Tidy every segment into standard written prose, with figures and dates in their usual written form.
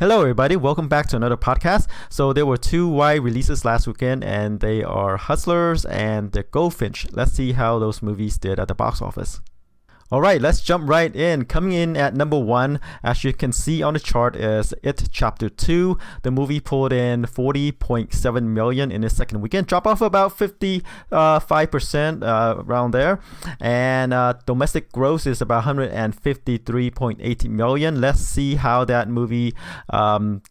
Hello, everybody. Welcome back to another podcast. So there were two wide releases last weekend, and they are Hustlers and the Goldfinch. Let's see how those movies did at the box office. All right, let's jump right in. Coming in at number one, as you can see on the chart, is It Chapter 2. The movie pulled in $40.7 million in its second weekend, drop off about 55% around there. And domestic gross is about $153.8 million. Let's see how that movie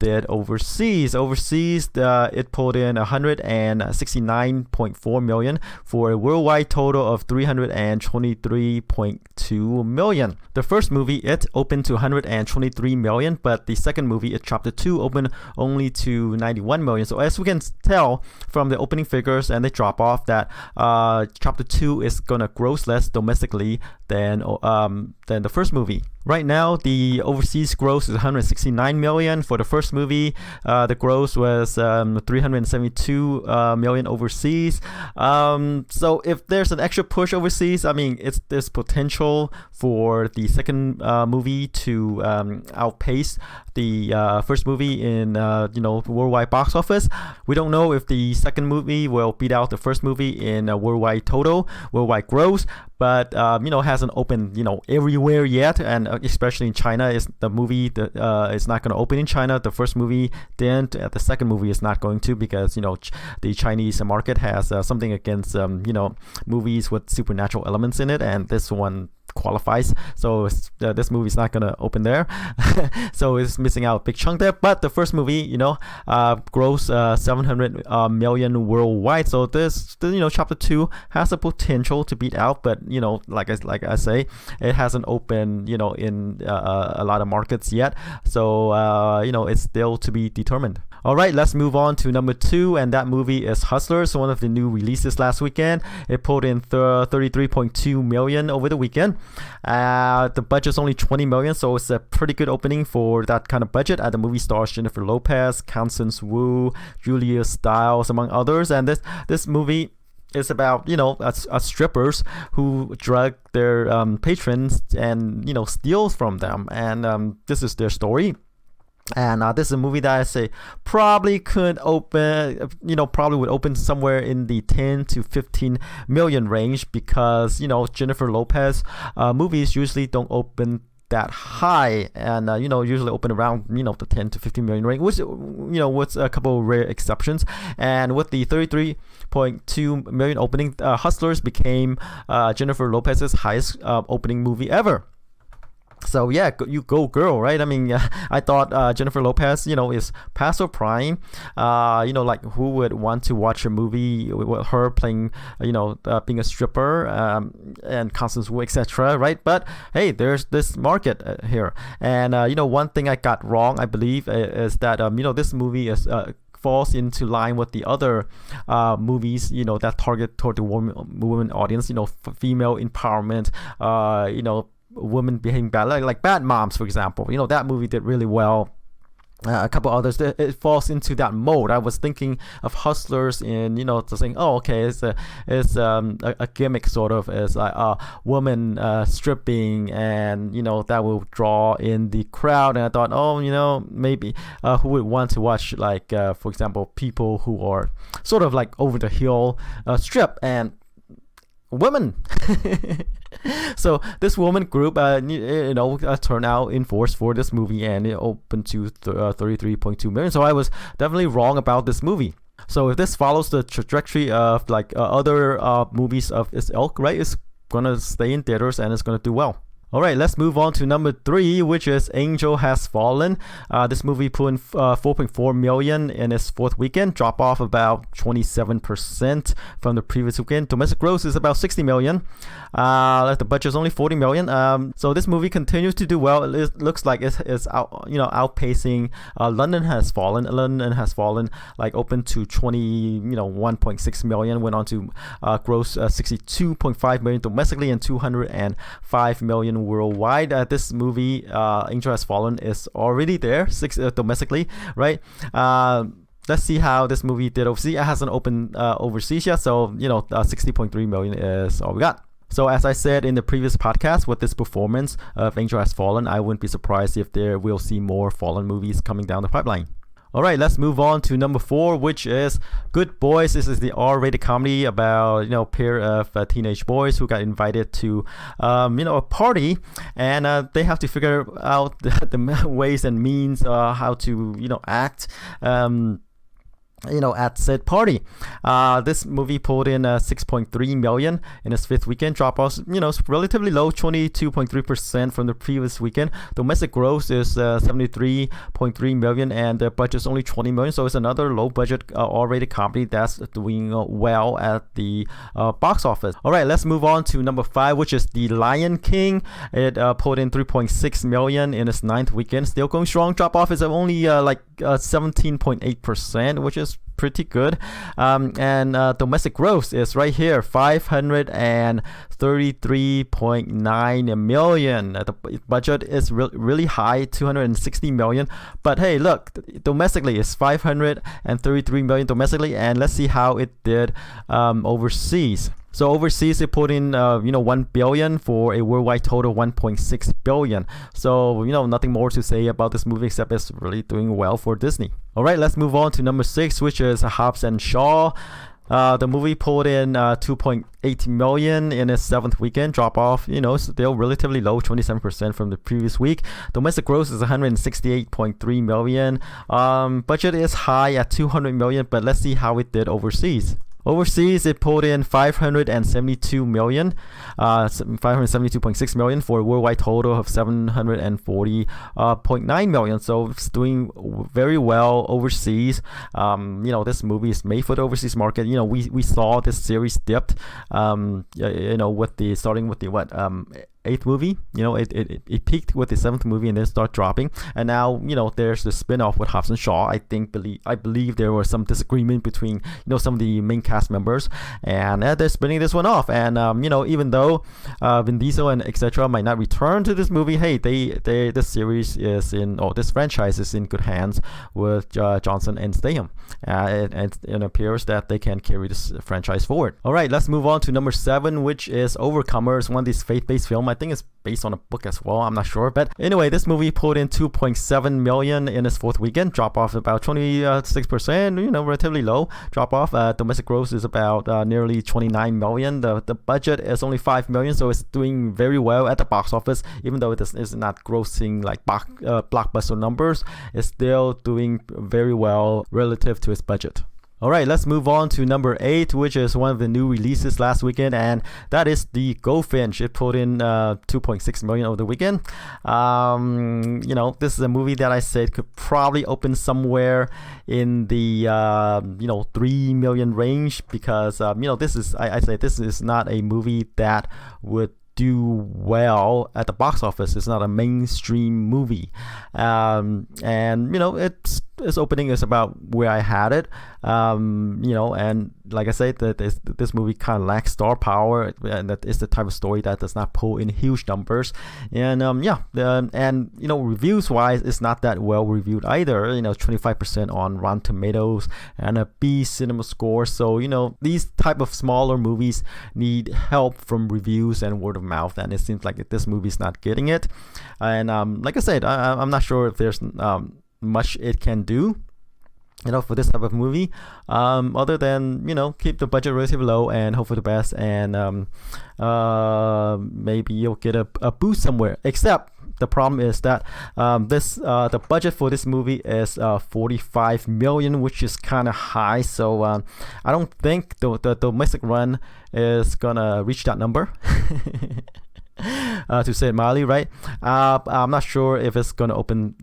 did overseas. Overseas, it pulled in $169.4 million for a worldwide total of $323.2 million. The first movie, It, opened to $123 million, but the second movie, It Chapter 2, opened only to $91 million. So as we can tell from the opening figures and the drop off, that Chapter 2 is gonna gross less domestically than the first movie. Right now, the overseas gross is $169 million. For the first movie, the gross was $372 million overseas. So if there's an extra push overseas, I mean, there's potential for the second movie to outpace the first movie in worldwide box office. We don't know if the second movie will beat out the first movie in worldwide gross, but hasn't opened everywhere yet, and especially in China, is the movie that is not going to open in China. The first movie didn't. The second movie is not going to, because the Chinese market has something against movies with supernatural elements in it, and this one qualifies. So this movie is not going to open there. So it's missing out a big chunk there. But the first movie, gross $700 million worldwide. So this, Chapter 2 has the potential to beat out, but like I say, it hasn't opened in a lot of markets yet. So it's still to be determined. All right, let's move on to number two, and that movie is Hustlers, one of the new releases last weekend. It pulled in $33.2 million over the weekend. The budget's only $20 million, so it's a pretty good opening for that kind of budget. The movie stars Jennifer Lopez, Constance Wu, Julia Stiles, among others. And this movie is about strippers who drug their patrons and steals from them, and this is their story. And this is a movie that I say probably could open, probably would open somewhere in the 10 to 15 million range, because Jennifer Lopez movies usually don't open that high, and usually open around the 10 to 15 million range, which with a couple of rare exceptions. And with the 33.2 million opening, Hustlers became Jennifer Lopez's highest opening movie ever. So yeah, you go girl, right? I mean, I thought Jennifer Lopez, is past her prime. Like who would want to watch a movie with her playing, being a stripper, and Constance Wu, etc. Right? But hey, there's this market here, and one thing I got wrong, I believe, is that this movie is falls into line with the other movies that target toward the woman audience. Female empowerment. Women behaving bad, like Bad Moms, for example. That movie did really well. A couple others, it falls into that mode. I was thinking of Hustlers in, saying, oh, okay, it's a gimmick, sort of, as a woman stripping, and that will draw in the crowd. And I thought, oh, maybe who would want to watch, like, for example, people who are sort of like over the hill strip, and women. So this woman group turned out in force for this movie, and it opened to 33.2 million. So I was definitely wrong about this movie. So if this follows the trajectory of like other movies of its ilk, right, it's gonna stay in theaters and it's gonna do well. All right, let's move on to number three, which is Angel Has Fallen. This movie pulled in $4.4 million in its fourth weekend, drop off about 27% from the previous weekend. Domestic gross is about $60 million. The budget is only $40 million. So this movie continues to do well. It looks like it's outpacing London Has Fallen. London Has Fallen, like, opened to $1.6 million, went on to gross $62.5 million domestically and $205 million worldwide. This movie, Angel Has Fallen, is already there domestically, right? Let's see how this movie did overseas. It hasn't opened overseas yet, so $60.3 million is all we got. So as I said in the previous podcast, with this performance of Angel Has Fallen, I wouldn't be surprised if we'll see more Fallen movies coming down the pipeline. All right, let's move on to number 4, which is Good Boys. This is the R-rated comedy about a pair of teenage boys who got invited to a party, and they have to figure out the ways and means how to act. At said party. This movie pulled in 6.3 million in its 5th weekend. Drop off, relatively low, 22.3% from the previous weekend. Domestic gross is 73.3 million, and the budget is only 20 million. So it's another low budget R-rated comedy that's doing well at the box office. All right, let's move on to number 5, which is The Lion King. It pulled in 3.6 million in its 9th weekend. Still going strong. Drop off is only 17.8%, which is pretty good. And domestic gross is right here, 533.9 million. The budget is really high, 260 million. But hey, look, domestically it's 533 million domestically, and let's see how it did overseas. So overseas, it put in 1 billion for a worldwide total 1.6 billion. So nothing more to say about this movie except it's really doing well for Disney. All right, let's move on to number 6, which is Hobbs Shaw. The movie pulled in 2.8 million in its 7th weekend. Drop off, still relatively low, 27% from the previous week. Domestic gross is 168.3 million. Budget is high at 200 million, but let's see how it did overseas. Overseas, it pulled in 572.6 million for a worldwide total of 740.9 million. So it's doing very well overseas. This movie is made for the overseas market. We saw this series dipped. Starting with the 8th movie. It peaked with the 7th movie and then start dropping. And now, there's the spin-off with Hobbs Shaw. I believe there was some disagreement between, some of the main cast members, and they're spinning this one off. And even though Vin Diesel and etc. might not return to this movie, hey, this series is this franchise is in good hands with Johnson and Statham. It appears that they can carry this franchise forward. All right, let's move on to number 7, which is Overcomers, one of these faith-based films. I think it's based on a book as well. I'm not sure. But anyway, this movie pulled in 2.7 million in its 4th weekend. Drop off about 26%, relatively low drop off. Domestic gross is about nearly 29 million. The budget is only 5 million, so it's doing very well at the box office. Even though it is not grossing like blockbuster numbers, it's still doing very well relative to its budget. All right, let's move on to number 8, which is one of the new releases last weekend, and that is the Goldfinch. It put in 2.6 million over the weekend. This is a movie that I said could probably open somewhere in the 3 million range, because this is not a movie that would do well at the box office. It's not a mainstream movie, and its opening is about where I had it, and like I said, that this movie kind of lacks star power, and that is the type of story that does not pull in huge numbers. And reviews wise, it's not that well reviewed either. 25% on Rotten Tomatoes and a B cinema score. So these type of smaller movies need help from reviews and word of mouth, and it seems like this movie is not getting it. And like I said, I'm not sure if there's much it can do for this type of movie, other than keep the budget relatively low and hope for the best, and maybe you'll get a boost somewhere. Except the problem is that the budget for this movie is 45 million, which is kind of high. So I don't think the domestic run is gonna reach that number. To say Marley, right? I'm not sure if it's gonna open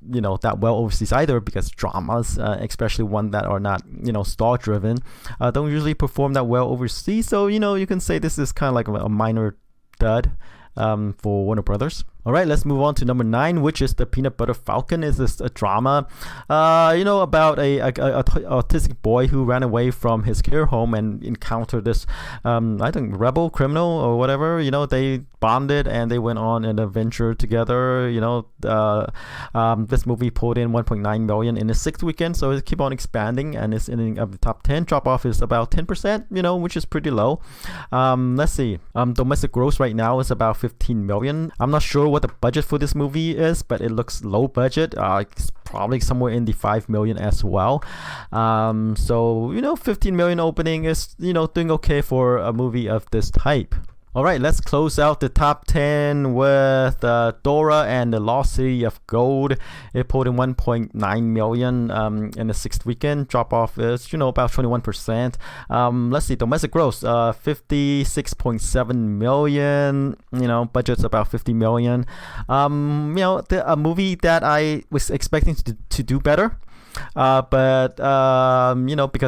that well overseas either, because dramas, especially one that are not star driven, don't usually perform that well overseas. So you can say this is kind of like a minor dud for Warner Brothers. All right, let's move on to number 9, which is the Peanut Butter Falcon. Is this a drama, about a autistic boy who ran away from his care home and encountered this, I think, rebel criminal or whatever. They bonded and they went on an adventure together. This movie pulled in 1.9 million in the 6th weekend, so it keep on expanding and it's in the top 10. Drop off is about 10%, which is pretty low. Let's see. Domestic gross right now is about 15 million. I'm not sure what the budget for this movie is, but it looks low budget. It's probably somewhere in the 5 million as well. 15 million opening is, doing okay for a movie of this type. All right, let's close out the top 10 with Dora and the Lost City of Gold. It pulled in 1.9 million in the 6th weekend. Drop off is, about 21%. Let's see, domestic gross, 56.7 million. Budget's about 50 million. A movie that I was expecting to do better. Because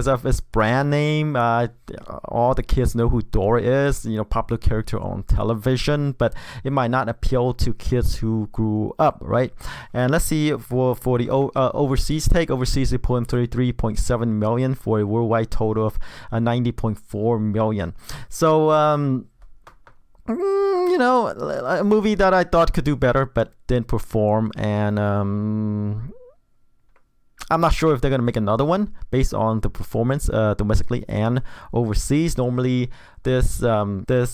of its brand name, all the kids know who Dora is, popular character on television, but it might not appeal to kids who grew up, right? And let's see for the overseas take. Overseas, they pull in 33.7 million for a worldwide total of 90.4 million. So, a movie that I thought could do better, but didn't perform, and I'm not sure if they're going to make another one based on the performance domestically and overseas. Normally, there's a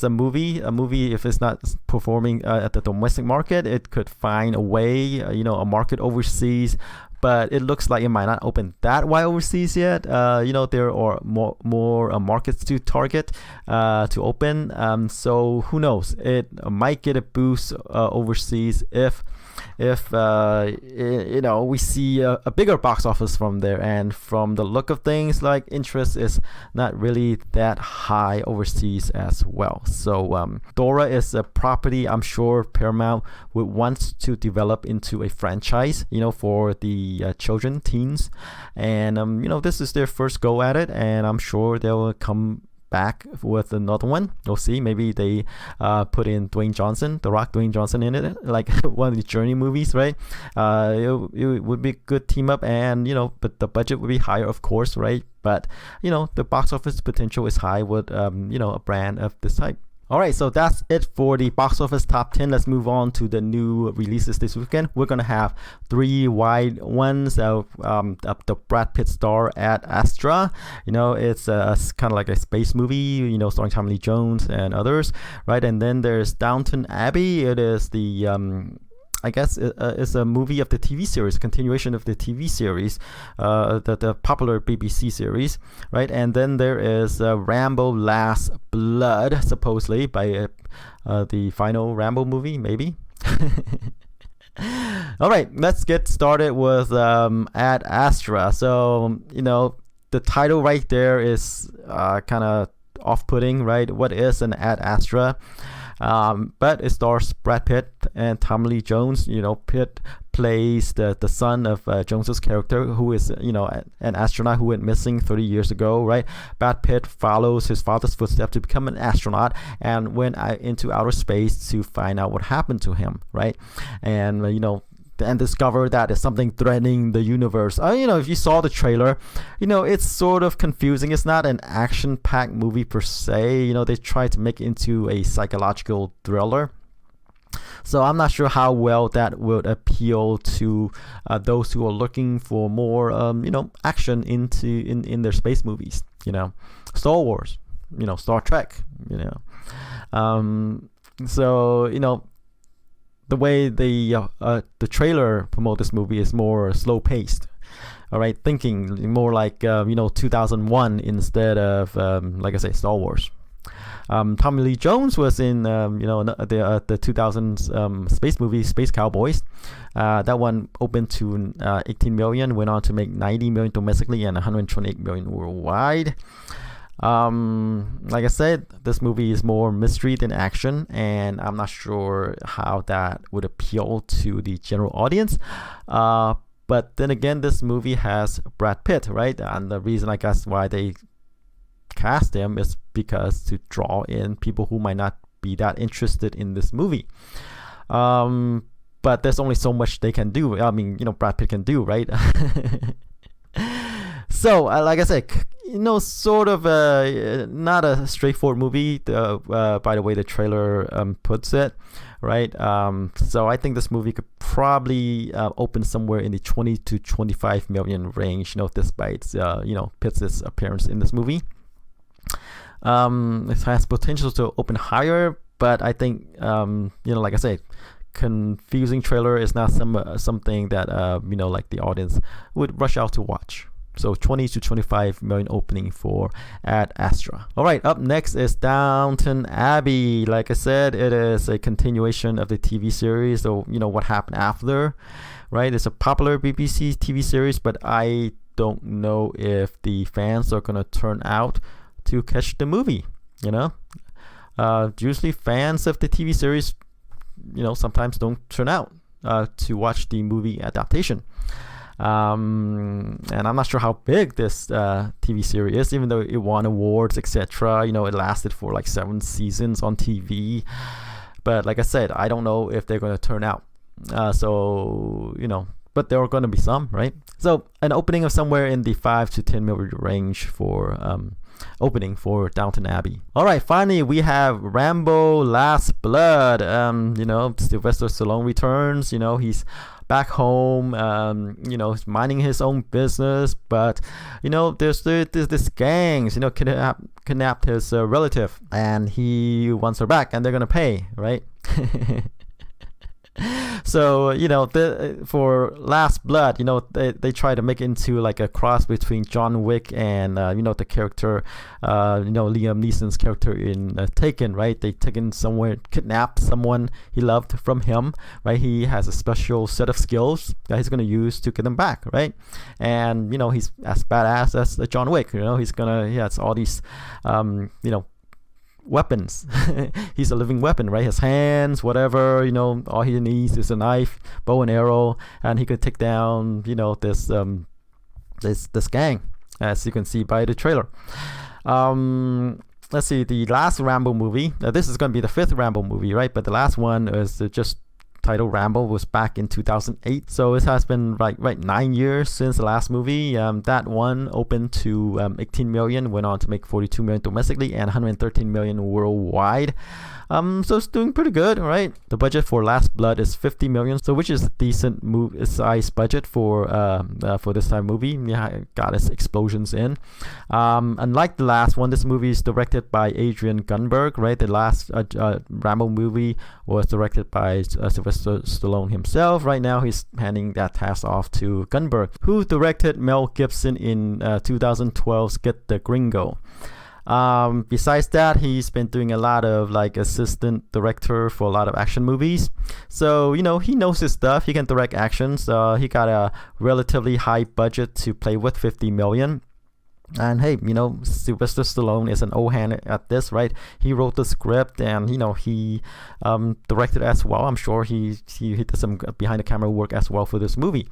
movie, if it's not performing at the domestic market, it could find a way, a market overseas. But it looks like it might not open that wide overseas yet. There are more markets to target to open. So who knows? It might get a boost overseas if we see a bigger box office from there. And from the look of things, like, interest is not really that high overseas as well. So Dora is a property I'm sure Paramount would want to develop into a franchise, for the children, teens, and this is their first go at it, and I'm sure they will come back with another one. We'll see. Maybe they put in The Rock Dwayne Johnson in it, like one of the Journey movies, right? It would be a good team up, and but the budget would be higher, of course, right? But the box office potential is high with a brand of this type. Alright, so that's it for the box office top 10. Let's move on to the new releases this weekend. We're going to have 3 wide ones of the Brad Pitt star at Astra. It's kind of like a space movie, starring Tommy Lee Jones and others, right? And then there's Downton Abbey. It is the I guess it's a movie of the TV series, a continuation of the TV series, the popular BBC series, right? And then there is Rambo Last Blood, supposedly by the final Rambo movie, maybe. All right, let's get started with Ad Astra. So, the title right there is kind of off-putting, right? What is an Ad Astra? But it stars Brad Pitt and Tommy Lee Jones. Pitt plays the son of Jones's character, who is an astronaut who went missing 30 years ago, right? Brad Pitt follows his father's footsteps to become an astronaut and went into outer space to find out what happened to him, right? And and discover that it's something threatening the universe. If you saw the trailer, it's sort of confusing. It's not an action-packed movie per se. They try to make it into a psychological thriller. So I'm not sure how well that would appeal to those who are looking for more, action in their space movies. Star Wars, Star Trek, the way the trailer promote this movie is more slow paced. All right, thinking more like 2001 instead of like I say, Star Wars. Tommy Lee Jones was in the 2000s space movie Space Cowboys. That one opened to 18 million, went on to make 90 million domestically and 128 million worldwide. Like I said, this movie is more mystery than action, and I'm not sure how that would appeal to the general audience. But then again, this movie has Brad Pitt, right? And the reason I guess why they cast him is because to draw in people who might not be that interested in this movie. But there's only so much they can do. I mean, Brad Pitt can do, right? So, like I said, sort of not a straightforward movie, by the way the trailer puts it, right? So I think this movie could probably open somewhere in the 20 to 25 million range, despite, Pitt's appearance in this movie. It has potential to open higher, but I think, like I said, confusing trailer is not something that, like the audience would rush out to watch. So 20 to 25 million opening for Ad Astra. All right, up next is Downton Abbey. Like I said, it is a continuation of the TV series. So, what happened after, right? It's a popular BBC TV series, but I don't know if the fans are going to turn out to catch the movie, Usually fans of the TV series, sometimes don't turn out to watch the movie adaptation. And I'm not sure how big this TV series is, even though it won awards, etc. It lasted for like 7 seasons on TV. But like I said, I don't know if they're going to turn out. But there are going to be some, right? So an opening of somewhere in the 5 to 10 million range for opening for Downton Abbey. All right, finally we have Rambo: Last Blood. Sylvester Stallone returns. He's back home, he's minding his own business, but there's this gangs, kidnapped his relative, and he wants her back, and they're gonna pay, right? So for Last Blood, they try to make it into like a cross between John Wick and the character, Liam Neeson's character in Taken, right? They taken somewhere, kidnapped someone he loved from him, right? He has a special set of skills that he's gonna use to get them back, right? And he's as badass as John Wick. He has all these weapons. He's a living weapon, right? His hands, whatever, all he needs is a knife, bow and arrow, and he could take down this gang, as you can see by the trailer. Let's see, the last Rambo movie, this is going to be the 5th Rambo movie, right? But the last one is just titled Rambo, was back in 2008. So it has been 9 years since the last movie. That one opened to 18 million, went on to make 42 million domestically and 113 million worldwide. So it's doing pretty good, right? The budget for Last Blood is 50 million, so which is a decent size budget for this type of movie. Yeah, got its explosions in. Unlike the last one, this movie is directed by Adrian Gunberg, right? The last Rambo movie was directed by Sylvester Stallone himself. Right now, he's handing that task off to Gunberg, who directed Mel Gibson in 2012's Get the Gringo. Besides that, he's been doing a lot of assistant director for a lot of action movies. So, he knows his stuff. He can direct actions. He got a relatively high budget to play with, 50 million. And hey, Sylvester Stallone is an old hand at this, right? He wrote the script and, he directed as well. I'm sure he did some behind the camera work as well for this movie.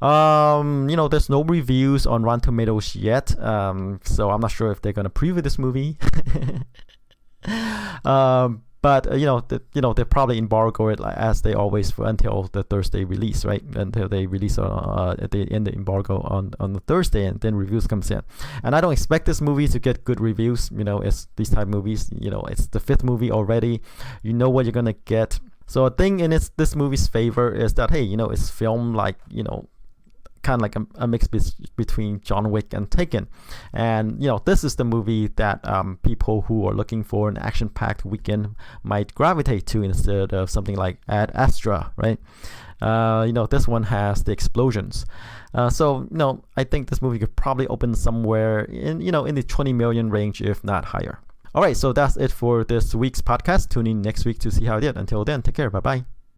There's no reviews on Rotten Tomatoes yet, so I'm not sure if they're gonna preview this movie. But they probably embargo it as they always until the Thursday release, right? Until they release at the end the embargo on the Thursday, and then reviews comes in. And I don't expect this movie to get good reviews. It's these type of movies. It's the 5th movie already. You know what you're gonna get. So a thing in this movie's favor is that hey, it's filmed kind of like a mix between John Wick and Taken, and this is the movie that people who are looking for an action-packed weekend might gravitate to instead of something like Ad Astra, right? This one has the explosions. So I think this movie could probably open somewhere in in the 20 million range, if not higher. All right, so that's it for this week's podcast. Tune in next week to see how it did. Until then, take care. Bye bye.